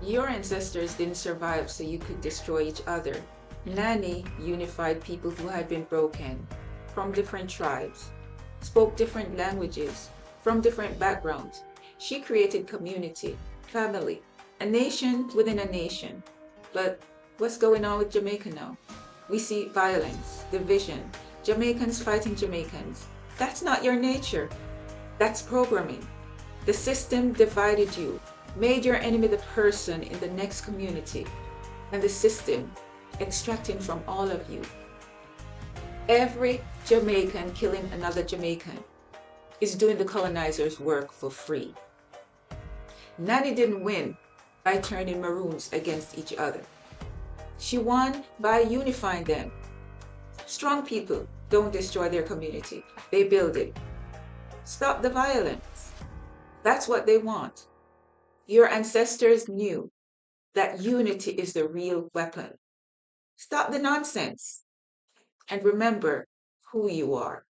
Your ancestors didn't survive so you could destroy each other. Nanny unified people who had been broken from different tribes, spoke different languages, from different backgrounds. She created community, family, a nation within a nation. But what's going on with Jamaica now? We see violence, division, Jamaicans fighting Jamaicans. That's not your nature. That's programming. The system divided you, made your enemy the person in the next community, and the system extracting from all of you. Every Jamaican killing another Jamaican is doing the colonizer's work for free. Nanny didn't win by turning Maroons against each other. She won by unifying them. Strong people don't destroy their community, they build it. Stop the violence. That's what they want. Your ancestors knew that unity is the real weapon. Stop the nonsense and remember who you are.